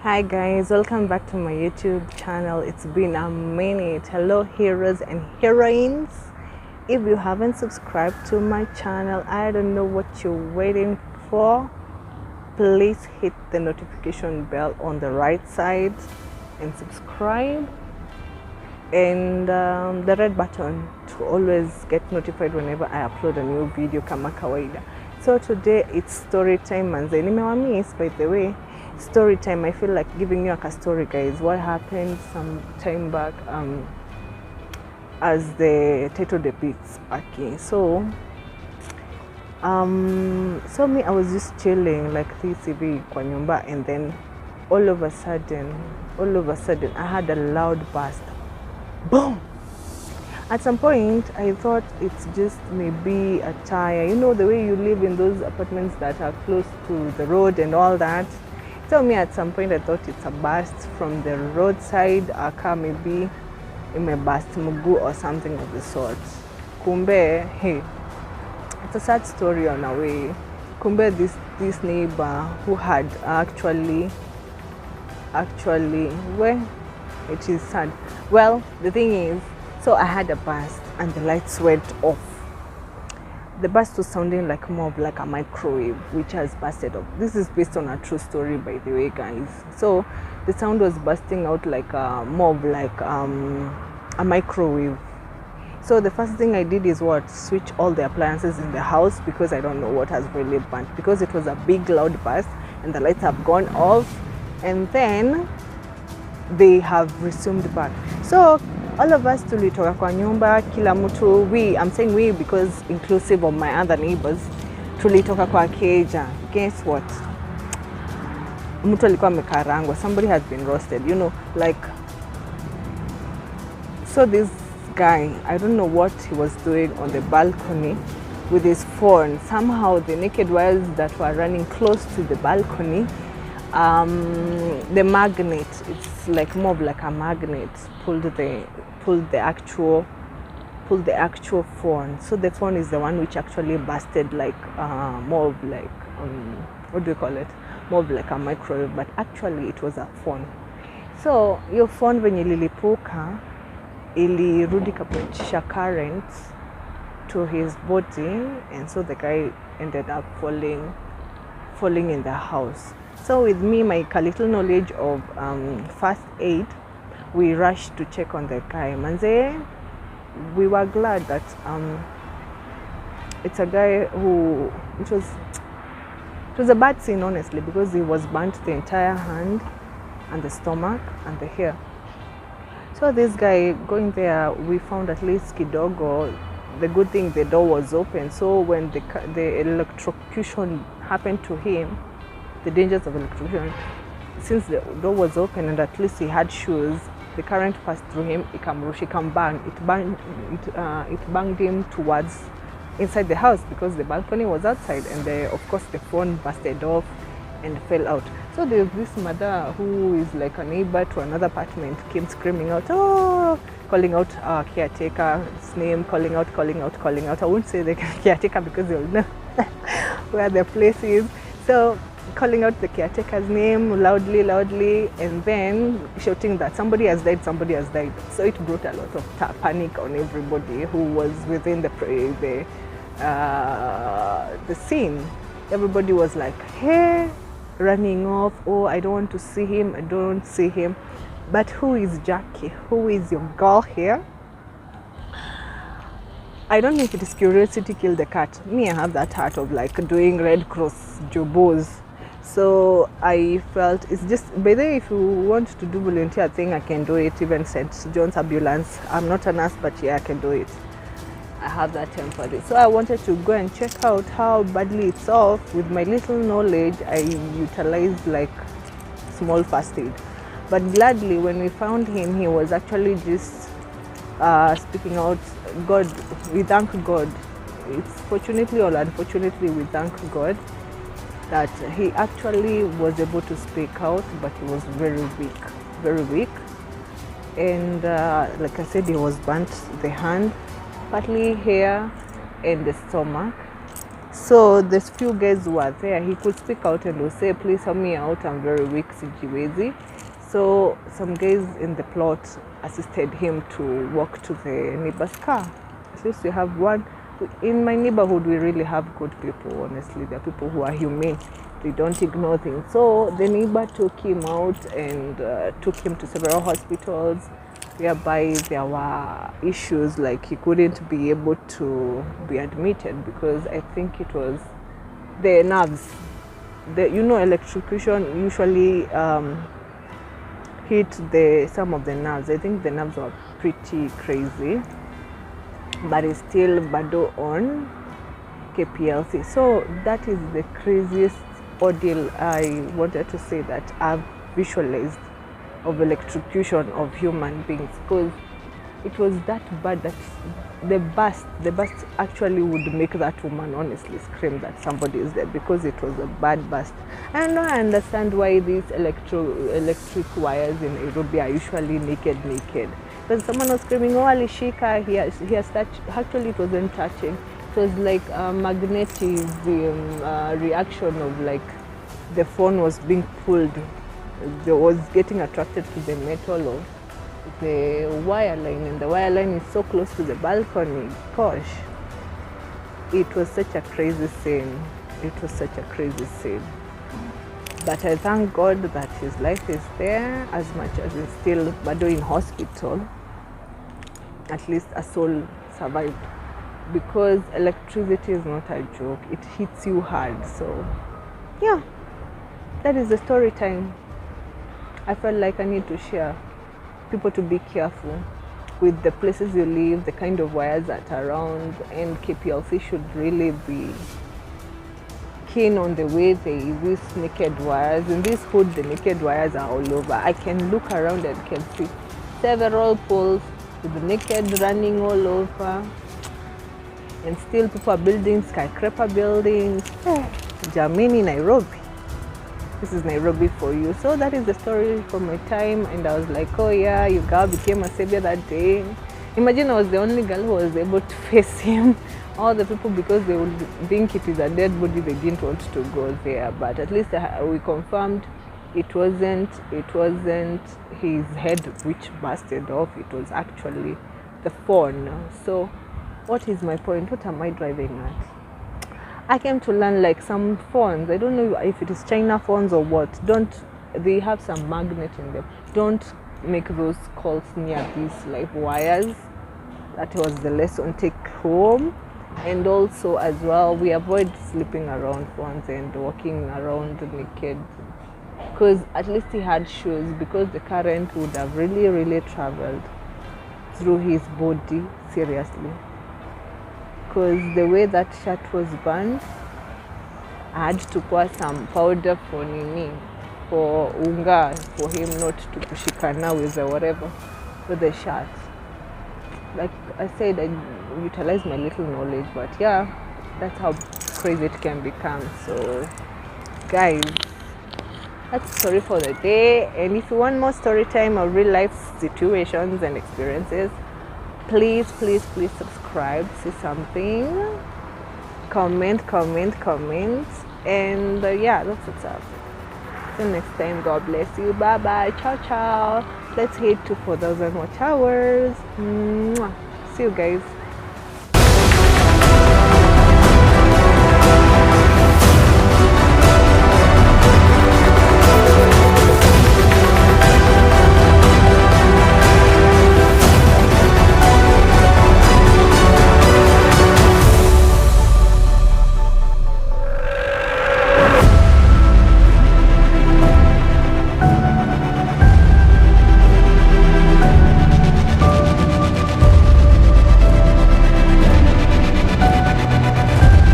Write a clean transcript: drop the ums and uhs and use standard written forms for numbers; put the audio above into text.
Hi guys, welcome back to my YouTube channel. It's been a minute. Hello heroes and heroines. If you haven't subscribed to my channel, I don't know what you're waiting for. Please hit the notification bell on the right side and subscribe, and the red button to always get notified whenever I upload a new video kama kawaida. So today it's story time manze. Nimewamiss by the way. Story time. I feel like giving you a story, guys. What happened some time back, as the title depicts. Okay, so me, I was just chilling like this hivi kwa nyumba, and then all of a sudden I had a loud burst. Boom! At some point I thought it's just maybe a tire, you know, the way you live in those apartments that are close to the road and all that. So me, at some point I thought it's a burst from the roadside, a car maybe burst mugu or something of the sort. Kumbe, hey, it's a sad story on a way. Kumbe, this neighbor who had actually, well, it is sad. Well, the thing is, so I had a burst and the lights went off. The burst was sounding like more of like a microwave which has busted off. This is based on a true story, by the way, guys. So the sound was bursting out like more of like a microwave. So the first thing I did is switch all the appliances in the house, because I don't know what has really burnt, because it was a big loud burst and the lights have gone off, and then they have resumed back. So all of us tulitoka kwa nyumba, kila mtu, I'm saying we because inclusive of my other neighbors, tulitoka kwa keja. Guess what? Mtu alikuwa amekarangwa. Somebody has been roasted, you know, like. So this guy, I don't know what he was doing on the balcony with his phone. Somehow the naked wires that were running close to the balcony, the magnet, it's like more of like a magnet, pulled the actual phone. So the phone is the one which actually busted, like more of like what do you call it, more of like a microwave, but actually it was a phone. So your phone when ililipuka, ilirudi kapotisha current to his body, and so the guy ended up falling in the house. So with me, my little knowledge of first aid, we rushed to check on the guy. Manze, we were glad that it's a guy who, it was a bad scene, honestly, because he was burnt the entire hand and the stomach and the hair. So this guy going there, we found at least kidogo. The good thing, the door was open. So when the electrocution happened to him, the dangers of electrocution, since the door was open and at least he had shoes, the current passed through him, it banged him towards inside the house, because the balcony was outside, and of course the phone busted off and fell out. So there's this mother who is like a neighbor to another apartment, came screaming out, oh, calling out our caretaker's name, calling out. I won't say the caretaker because you'll know where the place is. So calling out the caretaker's name loudly, and then shouting that somebody has died. So it brought a lot of panic on everybody who was within the scene. Everybody was like, hey, running off. Oh, I don't want to see him. I don't see him. But who is Jackie? Who is your girl here? I don't know if it is curiosity killed the cat. Me, I have that heart of like doing Red Cross jobos. So I felt it's just, by the way, if you want to do volunteer thing, I can do it. Even St. John's ambulance. I'm not a nurse, but yeah, I can do it. I have that time for this. So I wanted to go and check out how badly it's off. With my little knowledge, I utilized like small first aid. But gladly, when we found him, he was actually just speaking out. God, we thank God. It's fortunately or unfortunately, we thank God that he actually was able to speak out, but he was very weak. And like I said, he was burnt the hand, partly here, and the stomach. So there's few guys who were there. He could speak out and will say, please help me out, I'm very weak, sijiwezi. So some guys in the plot assisted him to walk to the neighbor's car. At least we have one. In my neighborhood, we really have good people, honestly. There are people who are humane. They don't ignore things. So the neighbor took him out and took him to several hospitals, whereby there were issues like he couldn't be able to be admitted because I think it was the nerves. Electrocution usually hit some of the nerves. I think the nerves were pretty crazy, but it's still bado on KPLC. So that is the craziest ordeal I wanted to say that I've visualized of electrocution of human beings, because it was that bad that the burst actually would make that woman honestly scream that somebody is there, because it was a bad burst. And now I understand why these electric wires in Nairobi are usually naked. Because someone was screaming, oh, alishika, he has touched. Actually, it wasn't touching. It was like a magnetic reaction of like the phone was being pulled. It was getting attracted to the metal of the wire line, and the wire line is so close to the balcony. Gosh, it was such a crazy scene. But I thank God that his life is there, as much as he's still bado in hospital. At least a soul survived, because electricity is not a joke. It hits you hard. So yeah, that is the story time. I felt like I need to share. People to be careful with the places you live, the kind of wires that are around, and KPLC should really be keen on the way they use naked wires. In this hood, the naked wires are all over. I can look around and can see several poles with the naked running all over, and still people are building skyscraper buildings. Jamini, Nairobi. This is Nairobi for you. So that is the story from my time, and I was like, oh yeah, your girl became a savior that day. Imagine I was the only girl who was able to face him. All the people, because they would think it is a dead body, they didn't want to go there. But at least we confirmed it wasn't his head which busted off. It was actually the phone. So what is my point? What am I driving at? I came to learn like some phones, I don't know if it is China phones or what, they have some magnet in them. Don't make those calls near these like wires. That was the lesson take home. And also as well, we avoid sleeping around phones and walking around naked, because at least he had shoes, because the current would have really traveled through his body, seriously. Because the way that shirt was burned, I had to pour some powder for unga, for him not to kushikana with the whatever, with the shirt. Like I said, I utilize my little knowledge, but yeah, that's how crazy it can become. So guys, that's the story for the day. And if you want more story time or real life situations and experiences, please subscribe, say something, comment, and yeah, that's what's up. Till next time, God bless you. Bye bye, ciao. Let's hit to 4,000 watch hours. Mwah. See you guys.